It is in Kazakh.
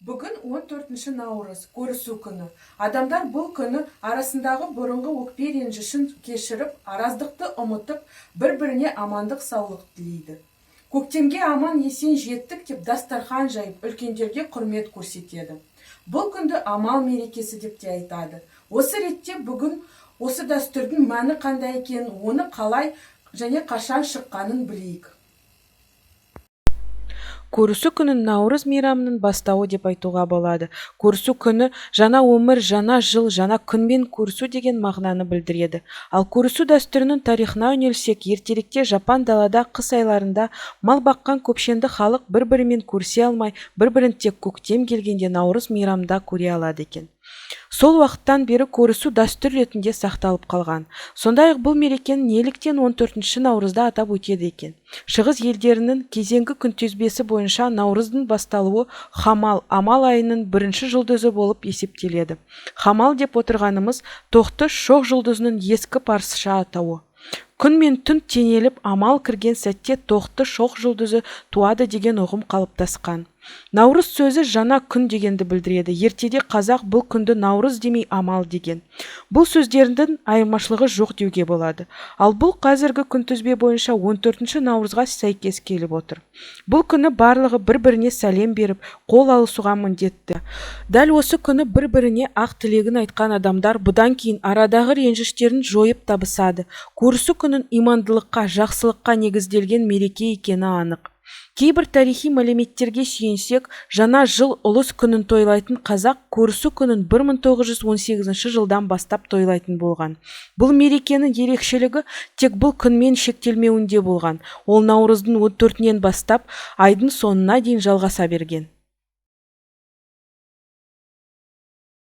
Бүгін 14 наурыз, көрісу күні. Адамдар бұл күні арасындағы бұрынғы өкпе ренжішін кешіріп, араздықты ұмытып, бір-біріне амандық саулық тілейді. Көктемге аман есен жеттік деп дастархан жайып, үлкендерге құрмет көрсетеді. Бұл күнді амал мерекесі деп те айтады. Осы ретте бүгін осы дәстүрдің мәні қандай екенін, оны қалай және қашан шыққанын білейік. Көрісу күнін наурыз мейрамының бастауы деп айтуға болады. Көрісу күні жаңа өмір, жаңа жыл, жаңа күнмен көрісу деген мағынаны білдіреді. Ал көрісу дәстүрінің тарихына үңелсек, ертеректе Жапан далада қыс айларында мал баққан көпшенді халық бір-бірімен көрісе алмай, бір-бірін тек көктем келгенде наурыз мейрамында көре алады екен. Сол уақыттан бері көрісу дәстүр ретінде сақталып қалған. Сондай-ақ бұл мерекені неліктен 14 наурызда атап өтеді екен. Шығыс елдерінің кезеңгі күнтізбесі бойынша наурыздың басталуы Хамал, амал айының бірінші жұлдызы болып есептеледі. Хамал деп отырғанымыз тоқты шоқ жұлдызының ескі парсыша атауы. Күн мен түн теңеліп, амал кірген сәтте тоқты шоқ жұлдызы туады деген ұғым қалыптасқан. Наурыз сөзі жаңа күн дегенді білдіреді. Ертеде қазақ бұл күнді наурыз демей амал деген. Бұл сөздердің айырмашылығы жоқ деуге болады. Ал бұл қазіргі күнтізбе бойынша 14 наурызға сәйкес келіп отыр. Бұл күні барлығы бір-біріне сәлем беріп, қол алысуға міндетті. Дәл осы күні бір-біріне ақ тілегін айтқан адамдар бұдан кейін арадағы ренжіштерін жойып табысады. Көрісу күнін имандылыққа, жақсылыққа негізделген мереке екені анық. Кейбір тарихи мәліметтерге сүйенсек, жаңа жыл ұлыс күнін тойлайтын қазақ көрісу күнін 1918 жылдан бастап тойлайтын болған. Бұл мерекенің ерекшелігі тек бұл күнмен шектелмеуінде болған. Ол наурыздың 14-нен бастап айдың соңына дейін жалғаса берген.